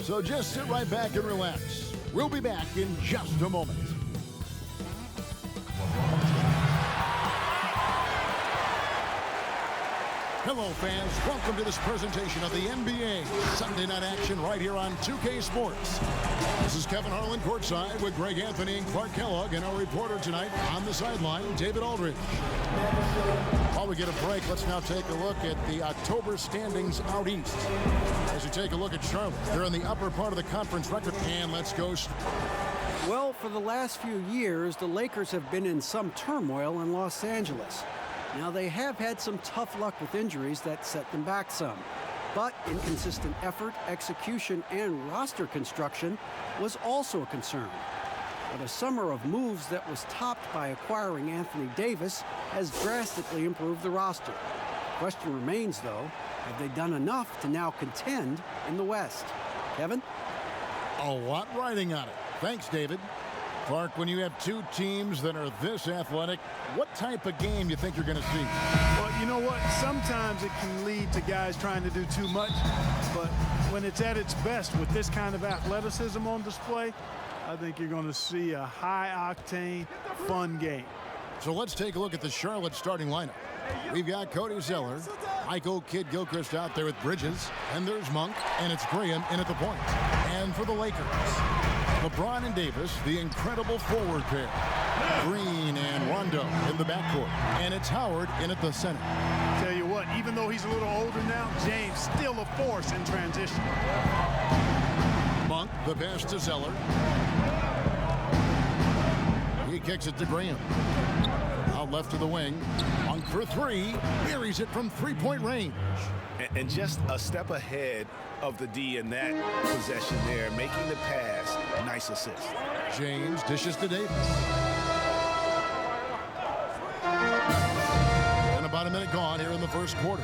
So just sit right back and relax. We'll be back in just a moment. Hello, fans. Welcome to this presentation of the NBA Sunday night action right here on 2K Sports. This is Kevin Harlan courtside with Greg Anthony and Clark Kellogg, and our reporter tonight on the sideline, David Aldridge. While we get a break, let's now take a look at the October standings out east. As we take a look at Charlotte, they're in the upper part of the conference record, and let's go. Well, for the last few years, the Lakers have been in some turmoil in Los Angeles. Now, they have had some tough luck with injuries that set them back some. But inconsistent effort, execution, and roster construction was also a concern. But a summer of moves that was topped by acquiring Anthony Davis has drastically improved the roster. The question remains, though, have they done enough to now contend in the West? Kevin? A lot riding on it. Thanks, David. Clark, when you have two teams that are this athletic, what type of game do you think you're going to see? Well, you know what? Sometimes it can lead to guys trying to do too much, but when it's at its best with this kind of athleticism on display, I think you're going to see a high-octane, fun game. So let's take a look at the Charlotte starting lineup. We've got Cody Zeller, Michael Kidd-Gilchrist out there with Bridges, and there's Monk, and it's Graham in at the point. And for the Lakers, LeBron and Davis, the incredible forward pair. Green and Rondo in the backcourt, and it's Howard in at the center. Tell you what, even though he's a little older now, James still a force in transition. Monk, the pass to Zeller. He kicks it to Graham. Out left to the wing. Monk for three. Buries it from three-point range. And just a step ahead of the D in that possession there, making the pass. Nice assist. James dishes to Davis. And about a minute gone here in the first quarter.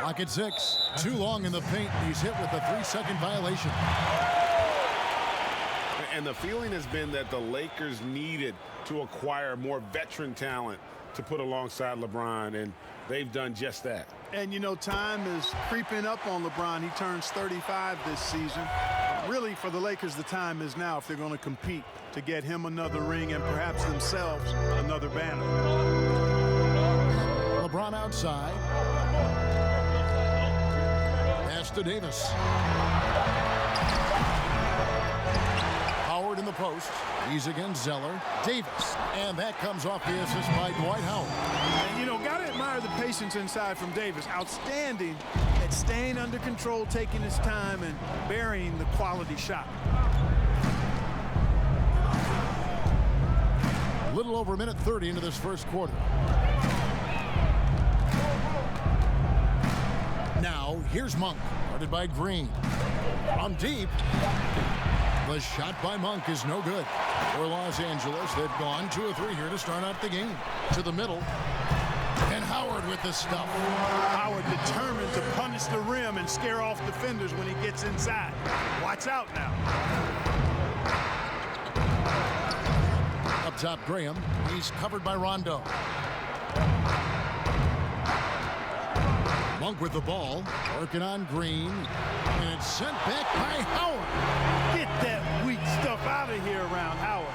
Clock at 6. Too long in the paint. He's hit with a 3-second violation. And the feeling has been that the Lakers needed to acquire more veteran talent to put alongside LeBron, and they've done just that. And, you know, time is creeping up on LeBron. He turns 35 this season. Really, for the Lakers, the time is now if they're going to compete to get him another ring and perhaps themselves another banner. LeBron outside. Pass to Davis. Howard in the post. He's against Zeller. Davis. And that comes off the assist by Dwight Howard. And, you know, got to admire the patience inside from Davis. Outstanding at staying under control, taking his time, and burying the quality shot. A little over a minute 30 into this first quarter. Now, here's Monk, guarded by Green. From deep. The shot by Monk is no good. For Los Angeles, they've gone 2 of 3 here to start out the game. To the middle. And Howard with the stuff. Howard determined to punish the rim and scare off defenders when he gets inside. Watch out now. Up top, Graham. He's covered by Rondo. Monk with the ball. Working on Green. And it's sent back by Howard. Get that weak stuff out of here around Howard.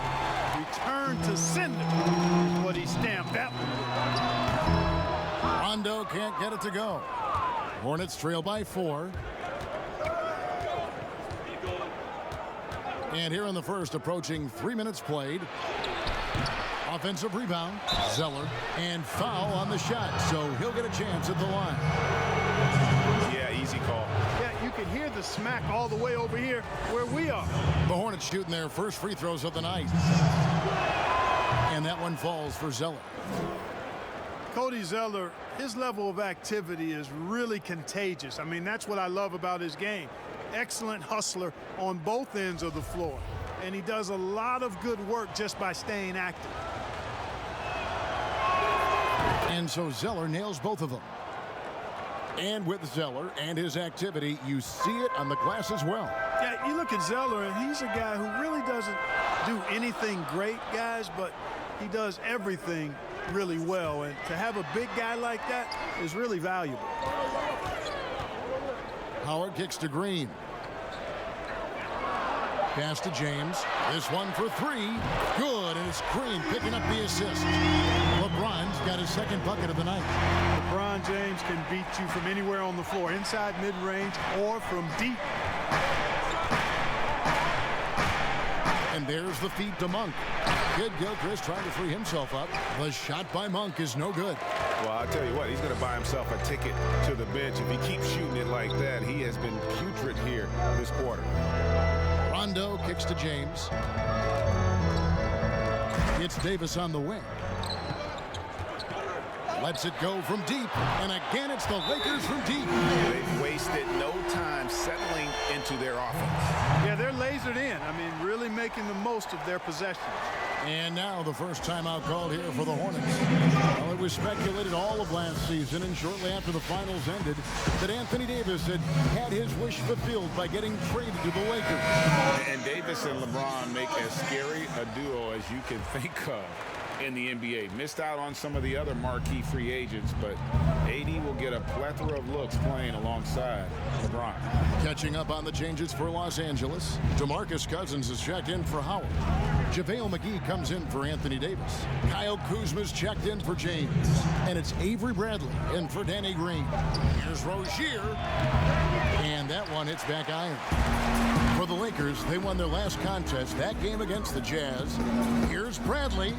Return to sender is what he stamped that one. Rondo can't get it to go. Hornets trail by 4. And here in the first, approaching 3 minutes played. Offensive rebound, Zeller, and foul on the shot, so he'll get a chance at the line. Yeah, easy call. Yeah, you can hear the smack all the way over here where we are. The Hornets shooting their first free throws of the night. And that one falls for Zeller. Cody Zeller, his level of activity is really contagious. I mean, that's what I love about his game. Excellent hustler on both ends of the floor. And he does a lot of good work just by staying active. And so Zeller nails both of them. And with Zeller and his activity, you see it on the glass as well. Yeah, you look at Zeller, and he's a guy who really doesn't do anything great, guys, but he does everything really well. And to have a big guy like that is really valuable. kicks to Green. Pass to James. This one for three. Good, and it's Green picking up the assist. LeBron's got his second bucket of the night. LeBron James can beat you from anywhere on the floor, inside mid-range or from deep. And there's the feed to Monk. Kidd-Gilchrist trying to free himself up. The shot by Monk is no good. Well, I'll tell you what, he's going to buy himself a ticket to the bench. If he keeps shooting it like that, he has been putrid here this quarter. Rondo kicks to James. It's Davis on the wing. Lets it go from deep. And again, it's the Lakers from deep. They've wasted no time settling into their offense. Yeah, they're lasered in. I mean, really making the most of their possessions. And now the first timeout called here for the Hornets. Well, it was speculated all of last season and shortly after the finals ended that Anthony Davis had his wish fulfilled by getting traded to the Lakers. And Davis and LeBron make as scary a duo as you can think of in the NBA. Missed out on some of the other marquee free agents, but AD will get a plethora of looks playing alongside LeBron. Catching up on the changes for Los Angeles, DeMarcus Cousins is checked in for Howard. JaVale McGee comes in for Anthony Davis. Kyle Kuzma's checked in for James. And it's Avery Bradley in for Danny Green. Here's Rozier. And that one hits back iron. For the Lakers, they won their last contest, that game against the Jazz. Here's Bradley.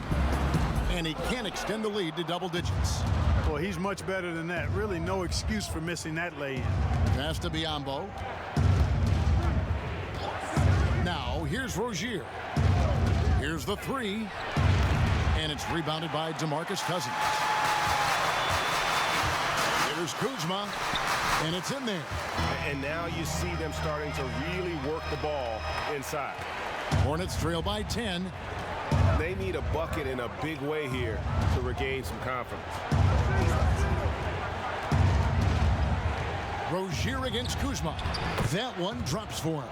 And he can't extend the lead to double digits. Well, he's much better than that. Really no excuse for missing that lay-in. Pass to Biyombo. Now, here's Rozier. Here's the three. And it's rebounded by DeMarcus Cousins. Here's Kuzma. And it's in there. And now you see them starting to really work the ball inside. Hornets trail by 10. They need a bucket in a big way here to regain some confidence. Rozier against Kuzma. That one drops for him.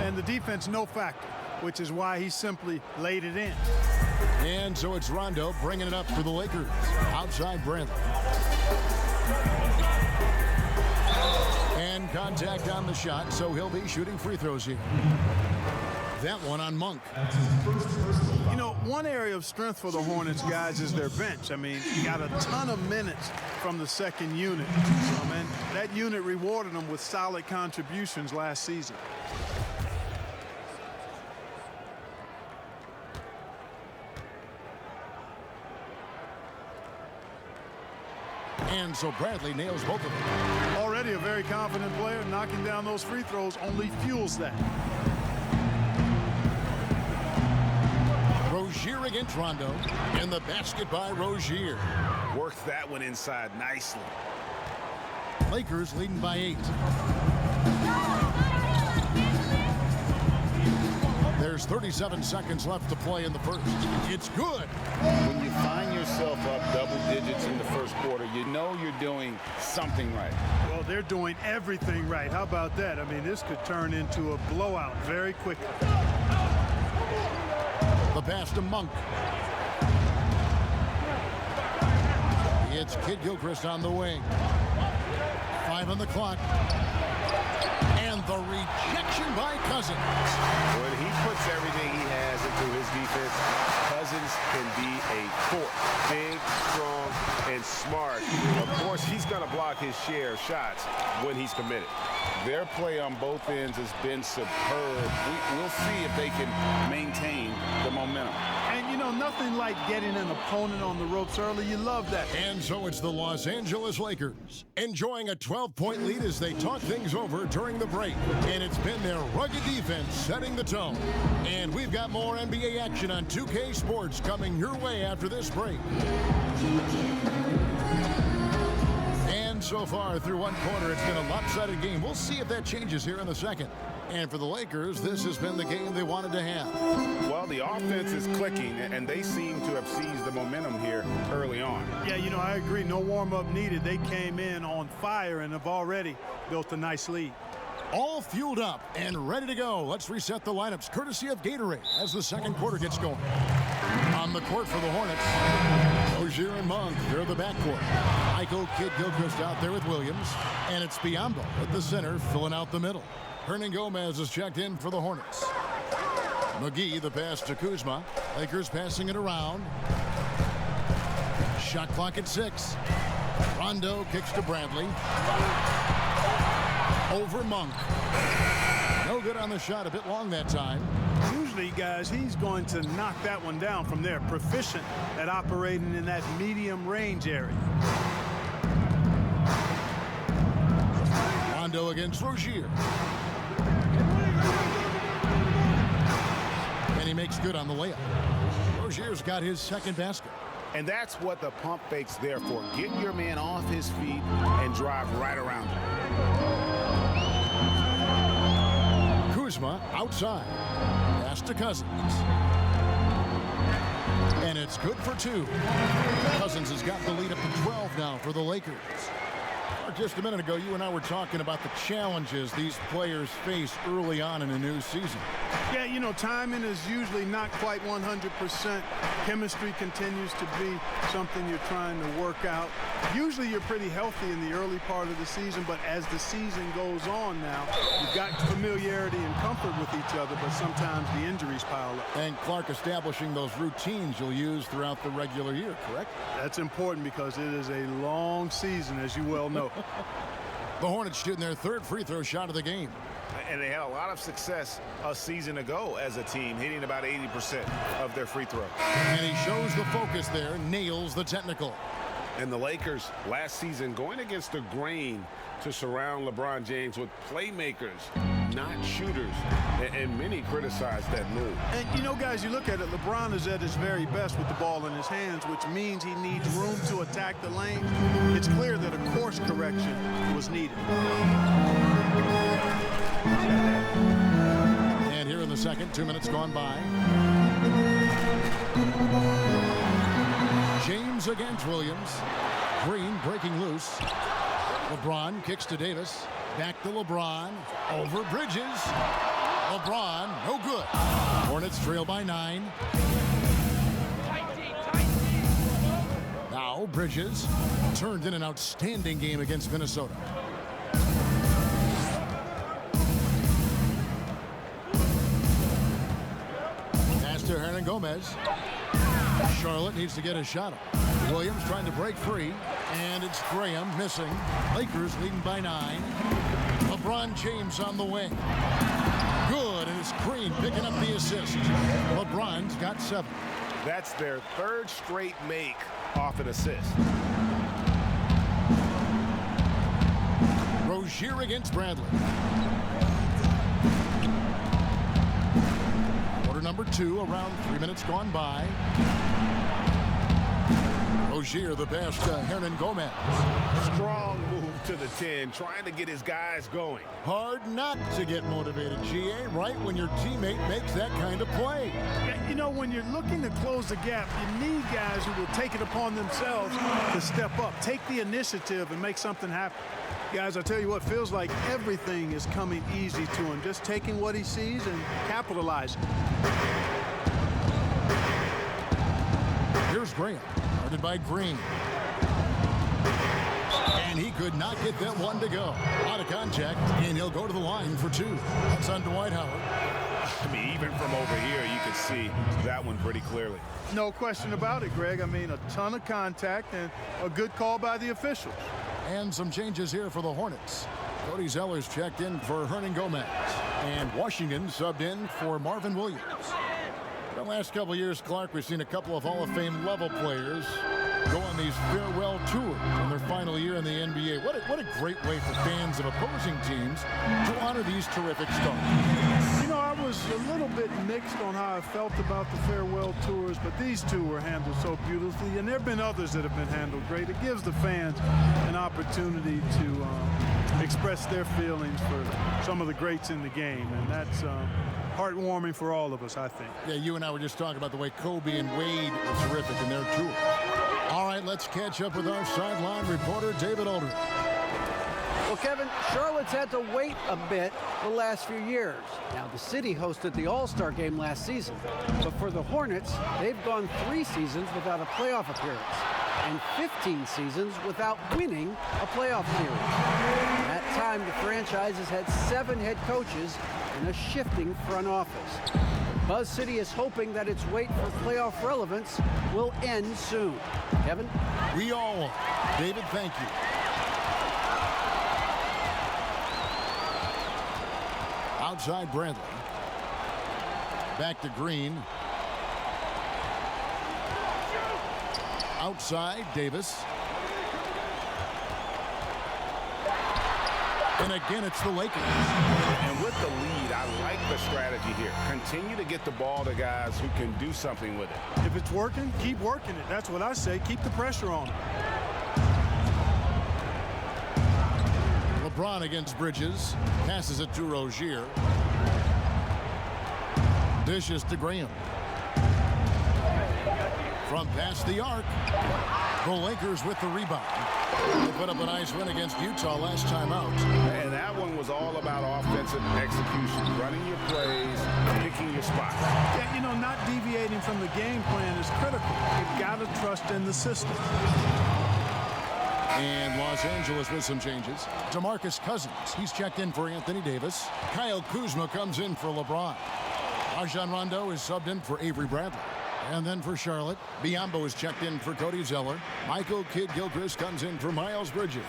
And the defense no factor, which is why he simply laid it in. And so it's Rondo bringing it up for the Lakers. Outside Bradley. And contact on the shot, so he'll be shooting free throws here. That one on Monk. You know, one area of strength for the Hornets, guys, is their bench. I mean, you got a ton of minutes from the second unit. And that unit rewarded them with solid contributions last season. And so Bradley nails both of them. Already a very confident player. Knocking down those free throws only fuels that. Rozier against Rondo. And the basket by Rozier. Worked that one inside nicely. Lakers leading by 8. There's 37 seconds left to play in the first. It's good. When you find yourself up double digits in the first quarter, you know you're doing something right. Well, they're doing everything right. How about that? I mean, this could turn into a blowout very quickly. The pass to Monk. It's Kidd-Gilchrist on the wing. 5 on the clock. And the rejection by Cousins. When he puts everything he has into his defense, Cousins can be a force. Big, strong, and smart. Of course, he's going to block his share of shots when he's committed. Their play on both ends has been superb. We'll see if they can maintain the momentum. And, you know, nothing like getting an opponent on the ropes early. You love that. And so it's the Los Angeles Lakers enjoying a 12-point lead as they talk things over during the break. And it's been their rugged defense setting the tone. And we've got more NBA action on 2K Sports coming your way after this break. And so far through one quarter, it's been a lopsided game. We'll see if that changes here in the second. And for the Lakers, this has been the game they wanted to have. Well, the offense is clicking, and they seem to have seized the momentum here early on. Yeah, you know, I agree. No warm-up needed. They came in on fire and have already built a nice lead. All fueled up and ready to go. Let's reset the lineups courtesy of Gatorade as the second quarter gets going. On the court for the Hornets, Rozier and Monk, they're the backcourt. Michael Kidd-Gilchrist out there with Williams. And it's Biyombo at the center, filling out the middle. Hernangomez is checked in for the Hornets. McGee, the pass to Kuzma. Lakers passing it around. Shot clock at 6. Rondo kicks to Bradley. Over Monk. No good on the shot, a bit long that time. Usually, guys, he's going to knock that one down from there. Proficient at operating in that medium range area. Rondo against Rozier. And he makes good on the layup. Rozier's got his second basket. And that's what the pump fake's there for. Get your man off his feet and drive right around him. Kuzma outside. Pass to Cousins. And it's good for 2. Cousins has got the lead up to 12 now for the Lakers. Just a minute ago, you and I were talking about the challenges these players face early on in a new season. Yeah, you know, timing is usually not quite 100%. Chemistry continues to be something you're trying to work out. Usually you're pretty healthy in the early part of the season, but as the season goes on now, you've got familiarity and comfort with each other, but sometimes the injuries pile up. And Clark establishing those routines you'll use throughout the regular year, correct? That's important because it is a long season, as you well know. The Hornets shooting their third free throw shot of the game. And they had a lot of success a season ago as a team, hitting about 80% of their free throw. And he shows the focus there, nails the technical. And the Lakers last season going against the grain to surround LeBron James with playmakers, not shooters. And many criticized that move. And, you know, guys, you look at it, LeBron is at his very best with the ball in his hands, which means he needs room to attack the lane. It's clear that a course correction was needed. And here in the second, 2 minutes gone by. James against Williams. Green breaking loose. LeBron kicks to Davis. Back to LeBron. Over Bridges. LeBron, no good. Hornets trail by 9. Now Bridges turned in an outstanding game against Minnesota. Pass to Hernangomez. Charlotte needs to get a shot up. Williams trying to break free, and it's Graham missing. Lakers leading by 9. LeBron James on the wing. Good, and it's Green picking up the assist. LeBron's got 7. That's their third straight make off an assist. Rozier against Bradley. Quarter number 2, around 3 minutes gone by. Rozier, the pass to Hernangomez. Strong move to the 10, trying to get his guys going. Hard not to get motivated, GA, right when your teammate makes that kind of play. You know, when you're looking to close the gap, you need guys who will take it upon themselves to step up, take the initiative, and make something happen. Guys, I tell you what, feels like everything is coming easy to him, just taking what he sees and capitalizing. Here's Graham, guarded by Green. And he could not get that one to go. Out of contact, and he'll go to the line for 2. That's on Dwight Howard. I mean, even from over here, you could see that one pretty clearly. No question about it, Greg. I mean, a ton of contact and a good call by the officials. And some changes here for the Hornets. Cody Zeller's checked in for Hernangomez. And Washington subbed in for Marvin Williams. The last couple of years, Clark, we've seen a couple of Hall of Fame level players go on these farewell tours in their final year in the NBA. What a great way for fans of opposing teams to honor these terrific stars. You know, I was a little bit mixed on how I felt about the farewell tours, but these two were handled so beautifully, and there have been others that have been handled great. It gives the fans an opportunity to express their feelings for some of the greats in the game, and that's heartwarming for all of us, I think. Yeah, you and I were just talking about the way Kobe and Wade were terrific in their tour. All right, let's catch up with our sideline reporter, David Aldridge. Well, Kevin, Charlotte's had to wait a bit the last few years. Now, the city hosted the All-Star game last season, but for the Hornets, they've gone 3 seasons without a playoff appearance. and 15 seasons without winning a playoff series. At that time, the franchise has had 7 head coaches and a shifting front office. Buzz City is hoping that its wait for playoff relevance will end soon. Kevin? We all will. David, thank you. Outside Bradley. Back to Green. Outside Davis. And again, it's the Lakers. And with the lead, I like the strategy here. Continue to get the ball to guys who can do something with it. If it's working, keep working it. That's what I say. Keep the pressure on it. LeBron against Bridges. Passes it to Rozier. Dishes to Graham. From past the arc. The Lakers with the rebound. They put up a nice win against Utah last time out. And that one was all about offensive execution. Running your plays, picking your spots. Yeah, you know, not deviating from the game plan is critical. You've got to trust in the system. And Los Angeles with some changes. DeMarcus Cousins, he's checked in for Anthony Davis. Kyle Kuzma comes in for LeBron. Rajon Rondo is subbed in for Avery Bradley. And then for Charlotte, Biyombo is checked in for Cody Zeller. Michael Kidd-Gilchrist comes in for Miles Bridges.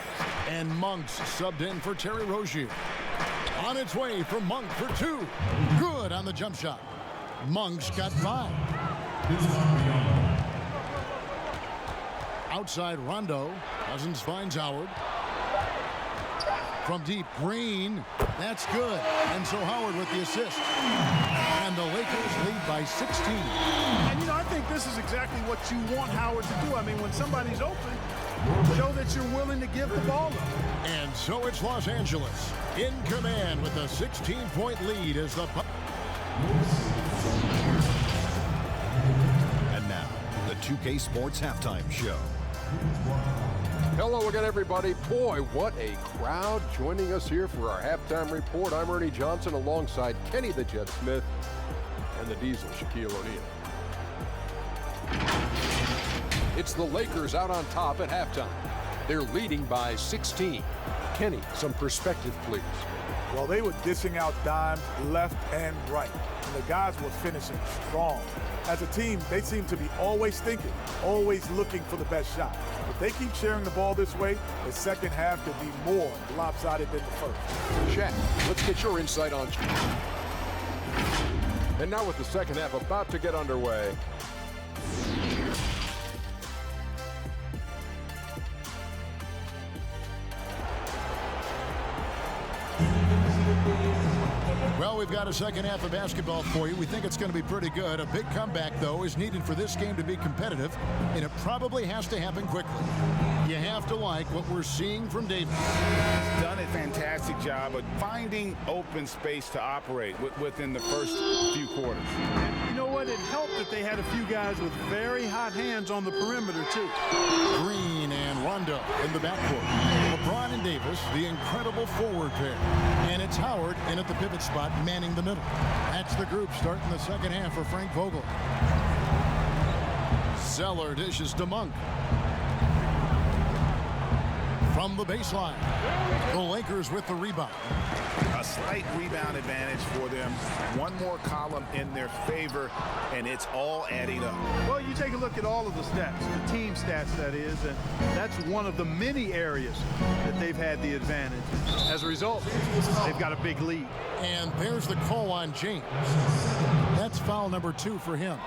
And Monk's subbed in for Terry Rozier. On its way for Monk for 2. Good on the jump shot. Monk's got 5. Outside Rondo. Cousins finds Howard. From deep, Green. That's good. And so Howard with the assist. And the Lakers lead by 16. And, you know, I think this is exactly what you want Howard to do. I mean, when somebody's open, show that you're willing to give the ball up. And so it's Los Angeles in command with a 16-point lead as the... And now, the 2K Sports Halftime Show. Hello again, everybody. Boy, what a crowd joining us here for our halftime report. I'm Ernie Johnson alongside Kenny the Jet Smith and the Diesel, Shaquille O'Neal. It's the Lakers out on top at halftime. They're leading by 16. Kenny, some perspective, please. Well, they were dishing out dimes left and right, and the guys were finishing strong. As a team, they seem to be always thinking, always looking for the best shot. If they keep sharing the ball this way, the second half could be more lopsided than the first. Shaq, let's get your insight on... And now with the second half about to get underway. Well, we've got a second half of basketball for you. We think it's going to be pretty good. A big comeback, though, is needed for this game to be competitive, and it probably has to happen quickly. You have to like what we're seeing from Davis. He's done a fantastic job of finding open space to operate within the first few quarters. And you know what? It helped that they had a few guys with very hot hands on the perimeter, too. Green and Rondo in the backcourt. LeBron and Davis, the incredible forward pair. And it's Howard in at the pivot spot, manning the middle. That's the group starting the second half for Frank Vogel. Zeller dishes to Monk. From the baseline, the Lakers with the rebound. A slight rebound advantage for them. One more column in their favor, and it's all adding up. Well, you take a look at all of the stats, the team stats, that is, and that's one of the many areas that they've had the advantage. As a result, they've got a big lead. And there's the call on James. That's foul number 2 for him.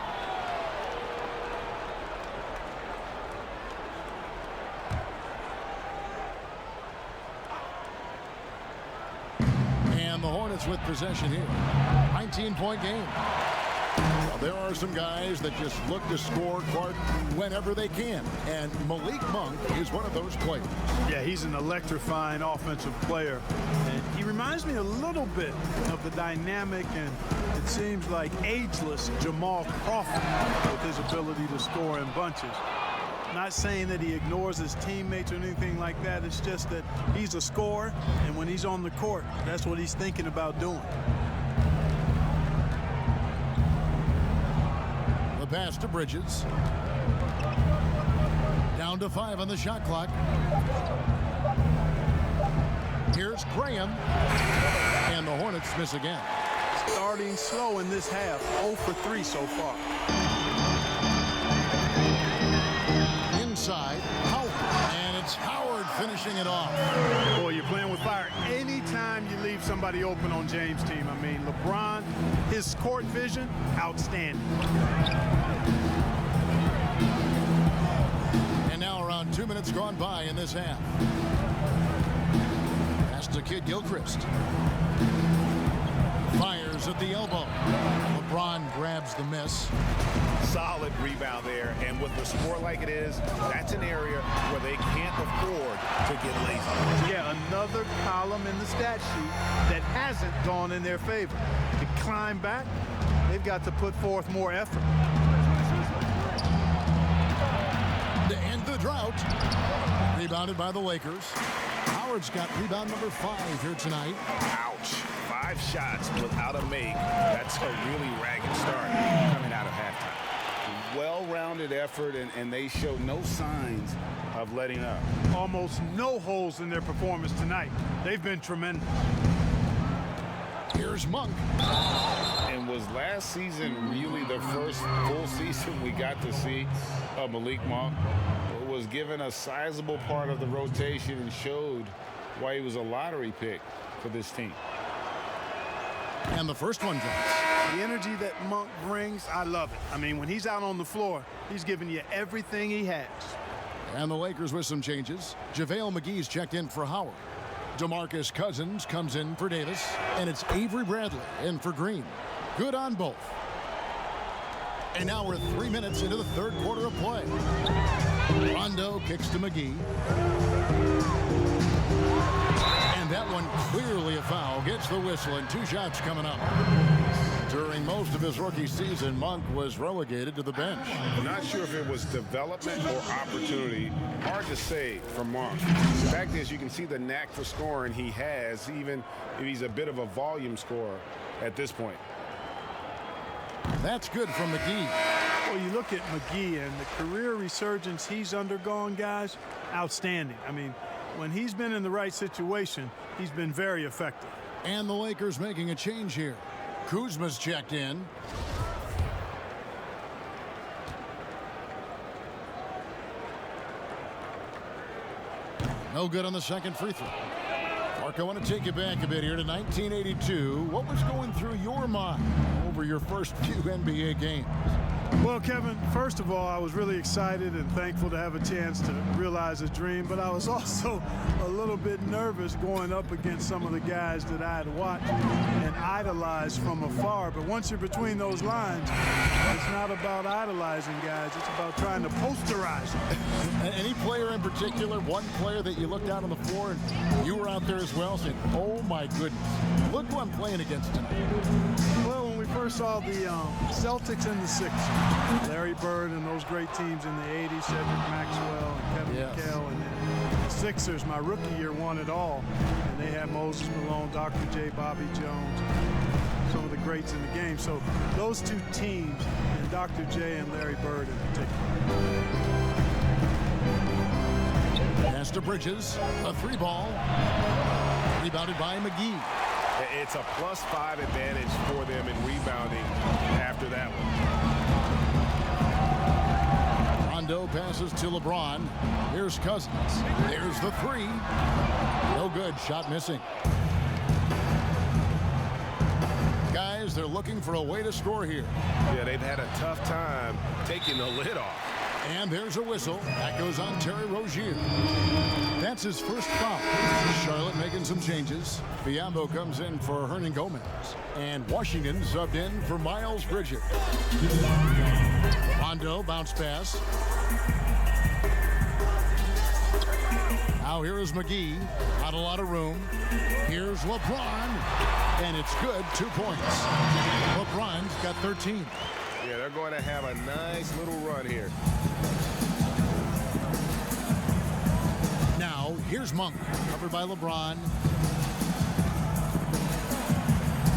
And the Hornets with possession here. 19-point game. Well, there are some guys that just look to score, Clark, whenever they can. And Malik Monk is one of those players. Yeah, he's an electrifying offensive player. And he reminds me a little bit of the dynamic and it seems like ageless Jamal Crawford with his ability to score in bunches. Not saying that he ignores his teammates or anything like that. It's just that he's a scorer, and when he's on the court, that's what he's thinking about doing. The pass to Bridges. Down Down to 5 on the shot clock. Here's Graham. And the Hornets miss again. Starting slow in this half. 0 for 3 so far. Inside, Howard. And it's Howard finishing it off. Boy, you're playing with fire. Anytime you leave somebody open on James' team, I mean, LeBron, his court vision, outstanding. And now around 2 minutes gone by in this half. Pass to Kid Gilchrist. Fires at the elbow. LeBron grabs the miss. Solid rebound there, and with the score like it is, that's an area where they can't afford to get lazy. Yeah, another column in the stat sheet that hasn't gone in their favor. To climb back, they've got to put forth more effort. To end the drought. Rebounded by the Lakers. Howard's got rebound number 5 here tonight. Ouch. 5 shots without a make. That's a really ragged start coming out of halftime. Well-rounded effort, and they show no signs of letting up. Almost no holes in their performance tonight. They've been tremendous. Here's Monk. And was last season really the first full season we got to see of Malik Monk? Was given a sizable part of the rotation and showed why he was a lottery pick for this team. And the first one drops. The energy that Monk brings, I love it. I mean, when he's out on the floor, he's giving you everything he has. And the Lakers with some changes. JaVale McGee's checked in for Howard. DeMarcus Cousins comes in for Davis. And it's Avery Bradley in for Green. Good on both. And now we're 3 minutes into the third quarter of play. Rondo kicks to McGee. And that one clearly a foul. Gets the whistle and 2 shots coming up. During most of his rookie season, Monk was relegated to the bench. Not sure if it was development or opportunity. Hard to say for Monk. The fact is, you can see the knack for scoring he has, even if he's a bit of a volume scorer at this point. That's good from McGee. Well, you look at McGee and the career resurgence he's undergone, guys, outstanding. I mean, when he's been in the right situation, he's been very effective. And the Lakers making a change here. Kuzma's checked in. No good on the second free throw. Mark, I want to take you back a bit here to 1982. What was going through your mind over your first few NBA games? Well, Kevin, first of all, I was really excited and thankful to have a chance to realize a dream, but I was also a little bit nervous going up against some of the guys that I had watched and idolized from afar. But once you're between those lines, it's not about idolizing guys, it's about trying to posterize them. Any player in particular, one player that you looked out on the floor and you were out there as well saying, oh my goodness, look who I'm playing against tonight? Well, when we first saw the Celtics and the Sixers, Larry Bird and those great teams in the 80s, Cedric Maxwell and Kevin McHale, and then the Sixers, my rookie year, won it all. And they had Moses Malone, Dr. J, Bobby Jones, some of the greats in the game. So those two teams, and Dr. J and Larry Bird in particular. Pass to Bridges, a 3-ball, rebounded by McGee. It's a +5 advantage for them in rebounding after that one. Rondo passes to LeBron. Here's Cousins. There's the 3. No good. Shot missing. Guys, they're looking for a way to score here. Yeah, they've had a tough time taking the lid off. And there's a whistle. That goes on Terry Rozier. That's his first foul. Charlotte making some changes. Biyombo comes in for Hernan Gomez. And Washington subbed in for Miles Bridges. Rondo bounce pass. Now here is McGee. Not a lot of room. Here's LeBron. And it's good. 2 points. LeBron's got 13. Yeah, they're going to have a nice little run here. Now, here's Monk, covered by LeBron.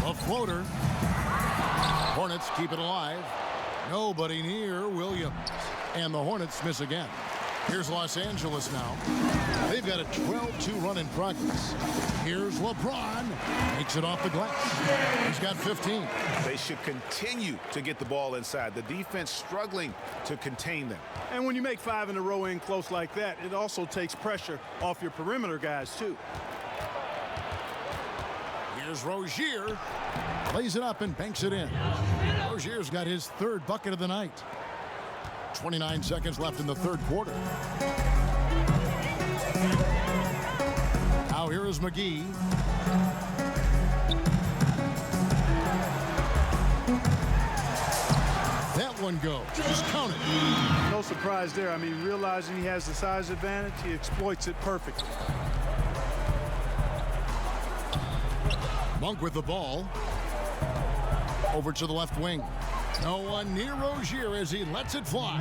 A floater. Hornets keep it alive. Nobody near Williams. And the Hornets miss again. Here's Los Angeles now. They've got a 12-2 run in progress. Here's LeBron. Takes it off the glass. He's got 15. They should continue to get the ball inside. The defense struggling to contain them. And when you make 5 in a row in close like that, it also takes pressure off your perimeter guys, too. Here's Rozier. Lays it up and banks it in. Rozier's got his 3rd bucket of the night. 29 seconds left in the 3rd quarter. Now here is McGee. That one goes. Just count it. No surprise there. I mean, realizing he has the size advantage, he exploits it perfectly. Monk with the ball. Over to the left wing. No one near Rozier as he lets it fly.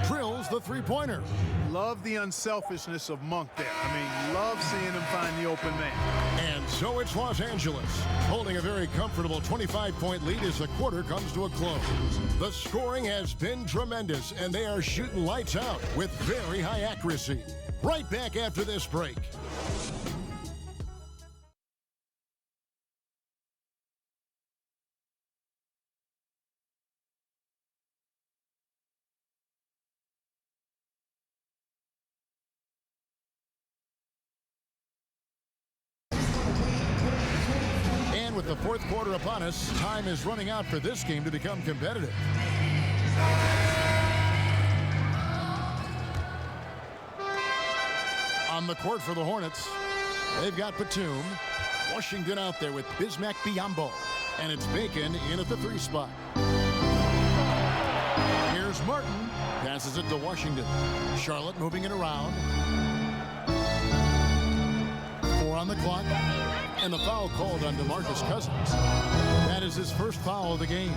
Drills the three-pointer. Love the unselfishness of Monk there. I mean, love seeing him find the open man. And so it's Los Angeles, holding a very comfortable 25-point lead as the quarter comes to a close. The scoring has been tremendous, and they are shooting lights out with very high accuracy. Right back after this break. With the 4th quarter upon us, time is running out for this game to become competitive. On the court for the Hornets, they've got Batum. Washington out there with Bismack Biyombo. And it's Bacon in at the 3 spot. Here's Martin. Passes it to Washington. Charlotte moving it around. 4 on the clock. And the foul called on DeMarcus Cousins. That is his first foul of the game.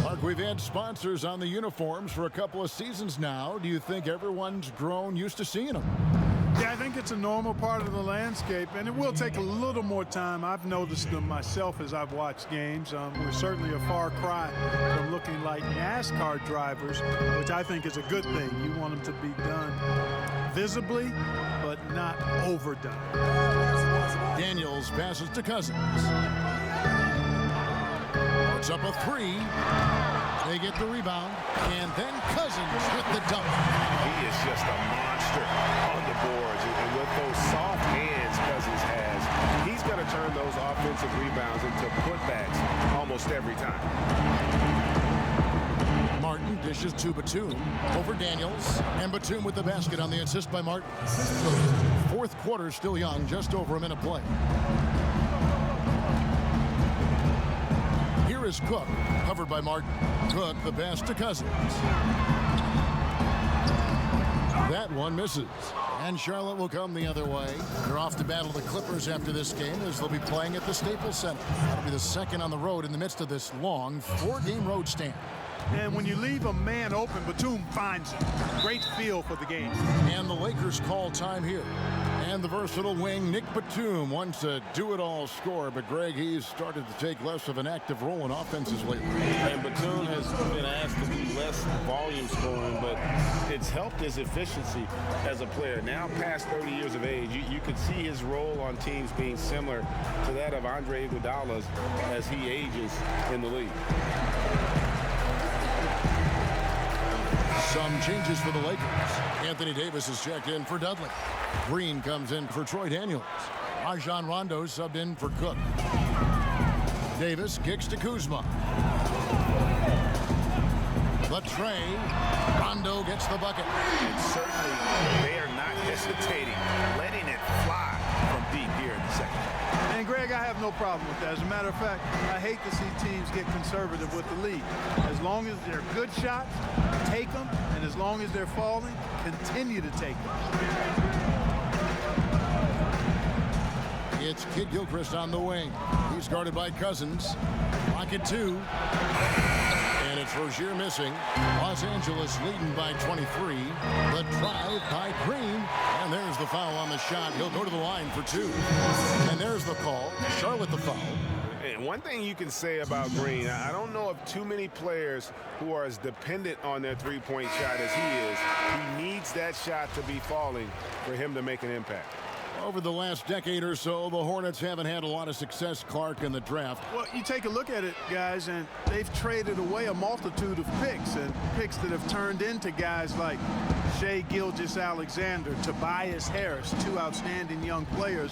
Mark, we've had sponsors on the uniforms for a couple of seasons now. Do you think everyone's grown used to seeing them? Yeah, I think it's a normal part of the landscape, and it will take a little more time. I've noticed them myself as I've watched games. We're certainly a far cry from looking like NASCAR drivers, which I think is a good thing. You want them to be done visibly, but not overdone. Daniels passes to Cousins. Puts up a 3. They get the rebound, and then Cousins with the dunk. He is just a monster on the boards, and with those soft hands Cousins has, he's going to turn those offensive rebounds into putbacks almost every time. Martin dishes to Batum over Daniels, and Batum with the basket on the assist by Martin. 4th quarter still young, just over a minute play. Here is Cook, covered by Martin. Cook the pass to Cousins. That one misses. And Charlotte will come the other way. They're off to battle the Clippers after this game as they'll be playing at the Staples Center. That'll be the 2nd on the road in the midst of this long 4-game road stand. And when you leave a man open, Batum finds it. Great feel for the game. And the Lakers call time here. And the versatile wing, Nick Batum, wants to do-it-all score, but Greg, he's started to take less of an active role in offenses lately. And Batum has been asked to do less volume scoring, but it's helped his efficiency as a player. Now past 30 years of age, you could see his role on teams being similar to that of Andre Iguodala's as he ages in the league. Some changes for the Lakers. Anthony Davis is checked in for Dudley. Green comes in for Troy Daniels. Rajon Rondo subbed in for Cook. Davis kicks to Kuzma. The tray. Rondo gets the bucket. And certainly they are not hesitating, letting it fly from deep here in the second. And Greg, I have no problem with that. As a matter of fact, I hate to see teams get conservative with the lead. As long as they're good shots, take them, and as long as they're falling, continue to take them. It's Kid Gilchrist on the wing. He's guarded by Cousins. Pocket 2. And it's Rozier missing. Los Angeles leading by 23. The drive by Green. And there's the foul on the shot. He'll go to the line for 2. And there's the call. Charlotte the foul. And one thing you can say about Green, I don't know of too many players who are as dependent on their three-point shot as he is. He needs that shot to be falling for him to make an impact. Over the last decade or so, the Hornets haven't had a lot of success, Clark, in the draft. Well, you take a look at it, guys, and they've traded away a multitude of picks, and picks that have turned into guys like Shai Gilgeous-Alexander, Tobias Harris, two outstanding young players.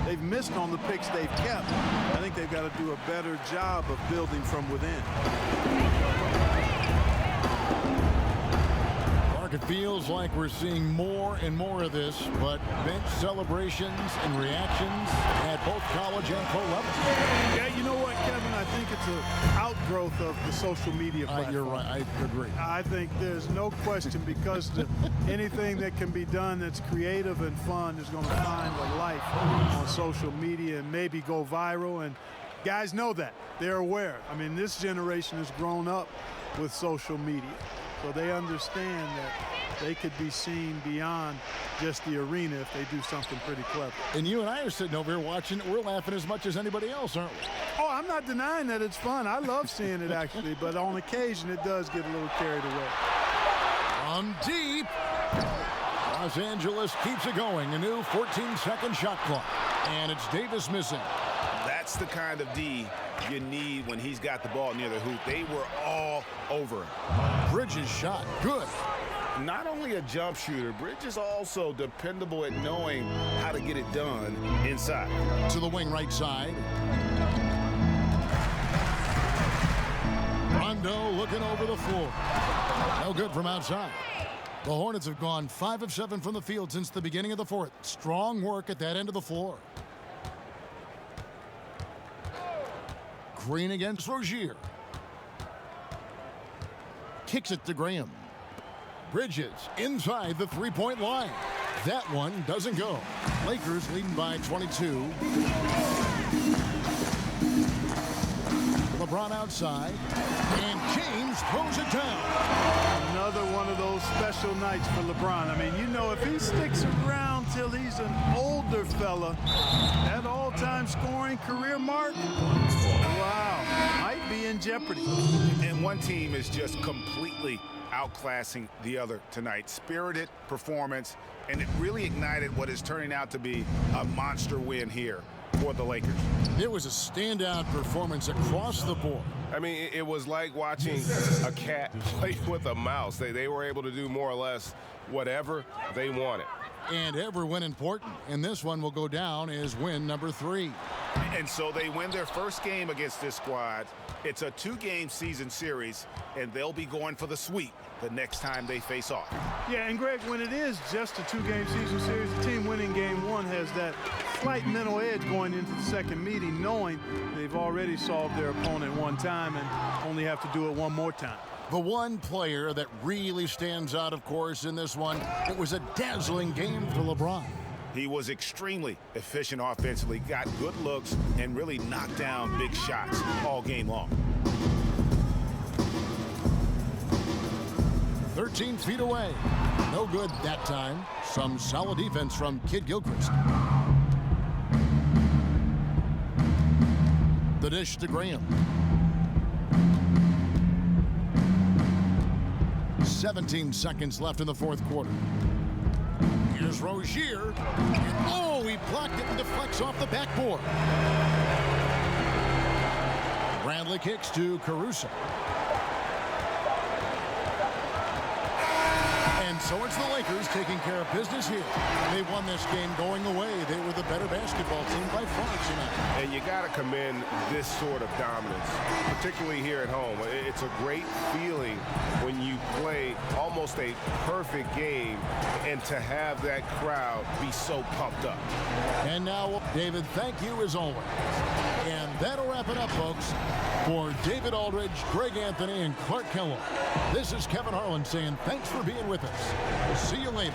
They've missed on the picks they've kept. I think they've got to do a better job of building from within. It feels like we're seeing more and more of this, but bench celebrations and reactions at both college and pro level. Yeah, you know what, Kevin? I think it's an outgrowth of the social media platform. You're right. I agree. I think there's no question, because anything that can be done that's creative and fun is going to find a life on social media and maybe go viral. And guys know that. They're aware. I mean, this generation has grown up with social media. So they understand that they could be seen beyond just the arena if they do something pretty clever. And you and I are sitting over here watching it. We're laughing as much as anybody else, aren't we? Oh, I'm not denying that it's fun. I love seeing it, actually. But on occasion, it does get a little carried away. From deep. Los Angeles keeps it going. A new 14-second shot clock. And it's Davis missing. That's the kind of D you need when he's got the ball near the hoop. They were all over him. Bridges shot. Good. Not only a jump shooter, Bridges also dependable at knowing how to get it done inside. To the wing right side. Rondo looking over the floor. No good from outside. The Hornets have gone 5 of 7 from the field since the beginning of the fourth. Strong work at that end of the floor. Green against Rozier. Kicks it to Graham. Bridges inside the three-point line. That one doesn't go. Lakers leading by 22. LeBron outside. And James throws it down. Another one of those special nights for LeBron. I mean, you know, if he sticks around till he's an older fella, that all-time scoring career mark, wow, might be in jeopardy. And one team is just completely outclassing the other tonight. Spirited performance, and it really ignited what is turning out to be a monster win here for the Lakers. It was a standout performance across the board. I mean, it was like watching a cat play with a mouse. They were able to do more or less whatever they wanted. And every win important. And this one will go down as win number 3. And so they win their first game against this squad. It's a 2-game season series, and they'll be going for the sweep the next time they face off. Yeah, and Greg, when it is just a 2-game season series, the team winning game 1 has that slight mental edge going into the second meeting, knowing they've already solved their opponent one time and only have to do it one more time. The one player that really stands out, of course, in this one, it was a dazzling game for LeBron. He was extremely efficient offensively, got good looks, and really knocked down big shots all game long. 13 feet away. No good that time. Some solid defense from Kid Gilchrist. The dish to Graham. 17 seconds left in the fourth quarter. Here's Rozier. Oh, he blocked it and deflects off the backboard. Bradley kicks to Caruso. And so it's the Lakers taking care of business here. They won this game going away. They were the better basketball team by far tonight. And you got to commend this sort of dominance, particularly here at home. It's a great feeling when you play almost a perfect game and to have that crowd be so pumped up. And now, David, thank you as always. And that'll wrap it up, folks. For David Aldridge, Greg Anthony, and Clark Kellogg, this is Kevin Harlan saying thanks for being with us. See you later.